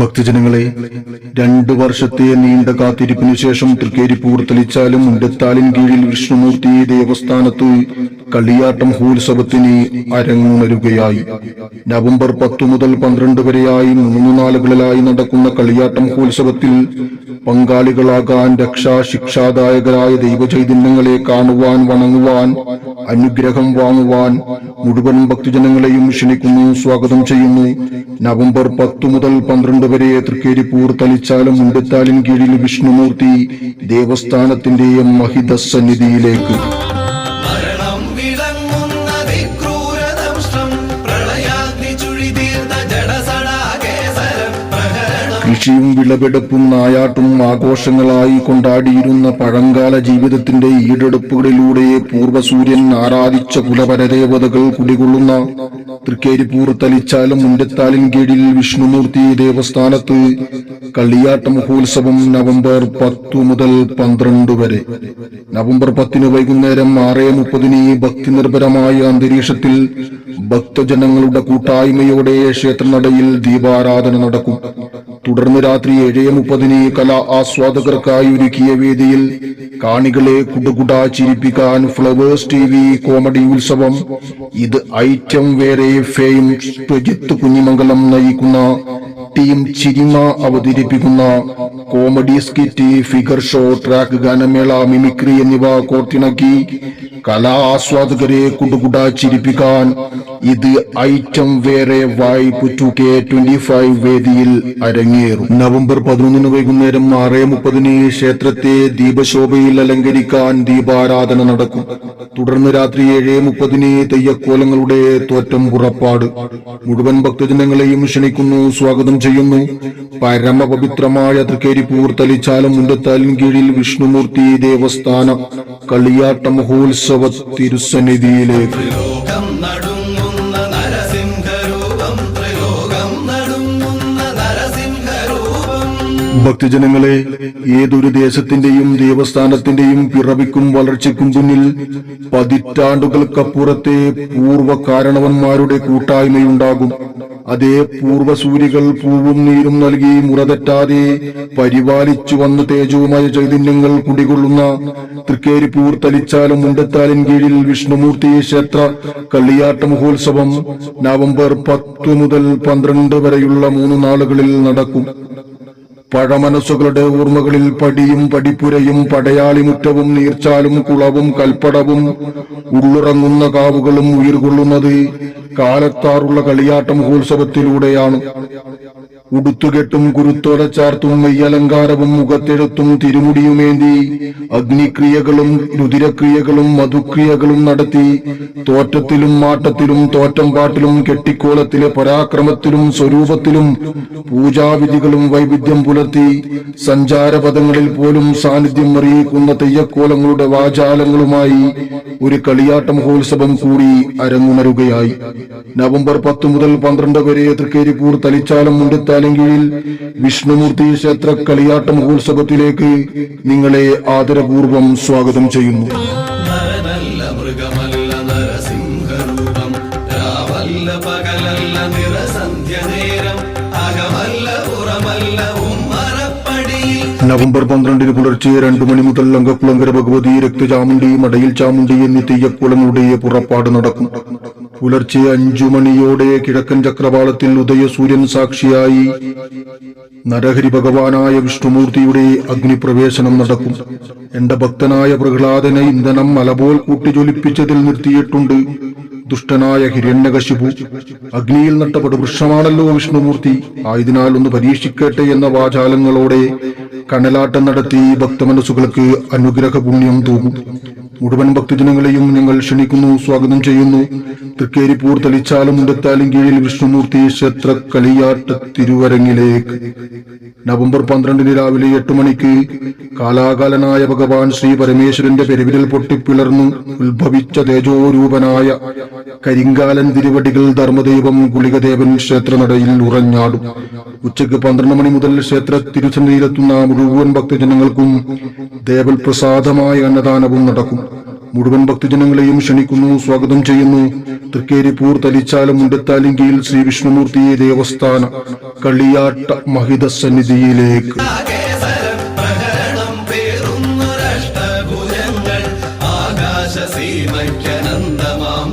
ഭക്തജനങ്ങളെ, 2 വർഷത്തെ നീണ്ട കാത്തിരിപ്പിനു ശേഷം തൃക്കരിപ്പൂർ തളിച്ചാലും മുണ്ടത്താലിൻ കീഴിൽ വിഷ്ണുമൂർത്തി ദേവസ്ഥാനത്ത് കളിയാട്ട മഹോത്സവത്തിന് അരങ്ങുണരുകയായി. നവംബർ 10 മുതൽ 12 വരെയായി 3 നാളുകളിലായി നടക്കുന്ന കളിയാട്ട മഹോത്സവത്തിൽ പങ്കാളികളാകാൻ രക്ഷാശിക്ഷാദായകരായ ദൈവചൈതന്യങ്ങളെ കാണുവാൻ, വണങ്ങുവാൻ, അനുഗ്രഹം വാങ്ങുവാൻ മുഴുവൻ ഭക്തജനങ്ങളെയും ക്ഷണിക്കുന്നു, സ്വാഗതം ചെയ്യുന്നു. നവംബർ 10 മുതൽ 12 വരെ തൃക്കരിപ്പൂർ തളിച്ചാലും മുണ്ടത്താലിൻ കീഴിൽ വിഷ്ണുമൂർത്തി ദേവസ്ഥാനത്തിന്റെ മഹിത സന്നിധിയിലേക്ക്. കൃഷിയും വിളവെടുപ്പും നായാട്ടും ആഘോഷങ്ങളായി കൊണ്ടാടിയിരുന്ന പഴങ്കാല ജീവിതത്തിന്റെ ഈടെടുപ്പുകളിലൂടെ പൂർവ്വസൂര്യൻ ആരാധിച്ച കുലപരദേവതകൾ കുടികൊള്ളുന്ന തൃക്കരിപ്പൂർ തളിച്ചാലും മുണ്ടത്താലിൻ കീഴിൽ വിഷ്ണുമൂർത്തി ദേവസ്ഥാനത്ത് കളിയാട്ട മഹോത്സവം നവംബർ 10 മുതൽ 12 വരെ. നവംബർ 10 വൈകുന്നേരം 6:30 ഭക്തിനിർഭരമായ അന്തരീക്ഷത്തിൽ ഭക്തജനങ്ങളുടെ കൂട്ടായ്മയോടെ ക്ഷേത്രനടയിൽ ദീപാരാധന നടക്കും. തുടർന്ന് രാത്രി 7:30 കലാ ആസ്വാദകർക്കായി ഒരുക്കിയ വേദിയിൽ കാണികളെ കുടുകുടാ ചിരിപ്പിക്കാൻ ഫ്ലവേഴ്സ് TV കോമഡി ഉത്സവം, ഇത് ഐറ്റം വേറെ ഫെയിം പ്രജിത്ത് കുഞ്ഞിമംഗലം നയിക്കുന്ന ടീം ചിരിമ അവതരിപ്പിക്കുന്ന comedy skit, figure show, track ഗാനമേള, മിമിക്രി എന്നിവ കോർത്തിണക്കി കലാ ആസ്വാദകരെ കുടുകുടാ ചിരിപ്പിക്കാൻ ഇത് ഐറ്റം വേറെ വൈബ് 2K25 വേദിയിൽ അരങ്ങേറും. നവംബർ 11 വൈകുന്നേരം 6:30 ക്ഷേത്രത്തെ ദീപശോഭയിൽ അലങ്കരിക്കാൻ ദീപാരാധന നടക്കും. തുടർന്ന് രാത്രി 7:30 തെയ്യക്കോലങ്ങളുടെ തോറ്റം പുറപ്പാട്. മുഴുവൻ ഭക്തജനങ്ങളെയും ക്ഷണിക്കുന്നു, സ്വാഗതം ചെയ്യുന്നു. പരമപവിത്രമായ തൃക്കരിപ്പൂർ തളിച്ചാലും മുണ്ടത്താലിൻ കീഴിൽ വിഷ്ണുമൂർത്തി ദേവസ്ഥാന കളിയാട്ട മഹോത്സവ തിരുസന്നിധിയിലേക്ക്. ഭക്തജനങ്ങളെ, ഏതൊരു ദേശത്തിന്റെയും ദേവസ്ഥാനത്തിന്റെയും പിറവിക്കും വളർച്ചയ്ക്കും പിന്നിൽ പതിറ്റാണ്ടുകൾക്കപ്പുറത്തെ പൂർവ്വ കാരണവന്മാരുടെ കൂട്ടായ്മയുണ്ടാകും. അതേ പൂർവ്വസൂരികൾ പൂവും നീരും നൽകി മുറതെറ്റാതെ പരിപാലിച്ചു വന്ന തേജോമയ ചൈതന്യങ്ങൾ കുടികൊള്ളുന്ന തൃക്കരിപ്പൂർ തളിച്ചാലും മുണ്ടത്താലിൻ കീഴിൽ വിഷ്ണുമൂർത്തി ക്ഷേത്ര കളിയാട്ട മഹോത്സവം നവംബർ 10 മുതൽ 12 വരെയുള്ള 3 നാളുകളിൽ നടക്കും. പഴമനസ്സുകളുടെ ഓർമ്മകളിൽ പടിയും പടിപ്പുരയും പടയാളിമുറ്റവും നീർച്ചാലും കുളവും കൽപ്പടവും ഉള്ളുറങ്ങുന്ന കാവുകളും ഉയർകൊള്ളുന്നത് കാലത്താറുള്ള കളിയാട്ട മഹോത്സവത്തിലൂടെയാണ്. ഉടുത്തുകെട്ടും കുരുത്തോല ചാർത്തും മെയ്യലങ്കാരവും മുഖത്തെഴുത്തും തിരുമുടിയുമേന്തി അഗ്നിക്രിയകളും രുതിരക്രിയകളും മധുക്രിയകളും നടത്തി തോറ്റത്തിലും മാട്ടത്തിലും തോറ്റം പാട്ടിലും കെട്ടിക്കോലത്തിലെ പരാക്രമത്തിലും സ്വരൂപത്തിലും പൂജാവിധികളും വൈവിധ്യം പുലർത്തി സഞ്ചാരപഥങ്ങളിൽ പോലും സാന്നിധ്യം അറിയിക്കുന്ന തെയ്യക്കോലങ്ങളുടെ വാചാലങ്ങളുമായി ഒരു കളിയാട്ട മഹോത്സവം കൂടി അരങ്ങുണരുകയായി. നവംബർ 10 മുതൽ 12 വരെ തൃക്കരിപ്പൂർ തളിച്ചാലും മുണ്ടത്താലിൻ കീഴിൽ വിഷ്ണുമൂർത്തി ക്ഷേത്ര കളിയാട്ട മഹോത്സവത്തിലേക്ക് നിങ്ങളെ ആദരപൂർവ്വം സ്വാഗതം ചെയ്യുന്നു. നവംബർ 12 പുലർച്ചെ 2 മണി മുതൽ അങ്കക്കുളങ്കര ഭഗവതി, രക്തചാമുണ്ടി, മടയിൽ ചാമുണ്ടി എന്നീ തെയ്യക്കുളങ്ങളുടെ പുറപ്പാട് നടക്കും. പുലർച്ചെ 5 മണിയോടെ കിഴക്കൻ ചക്രവാളത്തിൽ ഉദയസൂര്യൻ സാക്ഷിയായി നരഹരി ഭഗവാനായ വിഷ്ണുമൂർത്തിയുടെ അഗ്നിപ്രവേശനം നടക്കും. എന്റെ ഭക്തനായ പ്രഹ്ലാദനെ ഇന്ധനം മലപോൽ കൂട്ടിജ്വലിപ്പിച്ചതിൽ നിർത്തിയിട്ടുണ്ട്. ദുഷ്ടനായ ഹിരണ്യകശിപു അഗ്നിയിൽ നട്ടപെട്ട വൃക്ഷമാണല്ലോ വിഷ്ണുമൂർത്തി, ആയതിനാൽ ഒന്ന് പരീക്ഷിക്കട്ടെ എന്ന വാചാലങ്ങളോടെ കനലാട്ടം നടത്തി ഭക്തമനസ്സുകൾക്ക് അനുഗ്രഹ പുണ്യം തൂകും. മുഴുവൻ ഭക്തജനങ്ങളെയും ഞങ്ങൾ ക്ഷണിക്കുന്നു, സ്വാഗതം ചെയ്യുന്നു. തൃക്കരിപ്പൂർ തളിച്ചാലും മുണ്ടത്താലിൻ കീഴിൽ വിഷ്ണുമൂർത്തി ക്ഷേത്ര കളിയാട്ട തിരുവരങ്ങിലേക്ക്. നവംബർ 12 രാവിലെ 8 മണിക്ക് കാലാകാലനായ ഭഗവാൻ ശ്രീ പരമേശ്വരന്റെ പെരുവിരൽ പൊട്ടിപ്പിളർന്നു ഉത്ഭവിച്ച തേജോരൂപനായ കരിങ്കാലൻ തിരുവടികൾ ധർമ്മദൈവം ഗുളികദേവൻ ക്ഷേത്രനടയിൽ ഉറഞ്ഞാടും. ഉച്ചയ്ക്ക് 12 മണി മുതൽ ക്ഷേത്ര തിരുസന്നിധിയിലെത്തുന്ന മുഴുവൻ ഭക്തജനങ്ങൾക്കും ദേവൽ പ്രസാദമായ അന്നദാനവും നടക്കും. മുഴുവൻ ഭക്തജനങ്ങളെയും ക്ഷണിക്കുന്നു, സ്വാഗതം ചെയ്യുന്നു. തൃക്കേരിപ്പൂർ തലിച്ചാലം മുണ്ടത്താലിങ്കയിൽ ശ്രീ വിഷ്ണുമൂർത്തിയെ ദേവസ്ഥാന കളിയാട്ട മഹിത സന്നിധിയിലേക്ക്. ആകാശസീമയ്ക്കനന്തമാം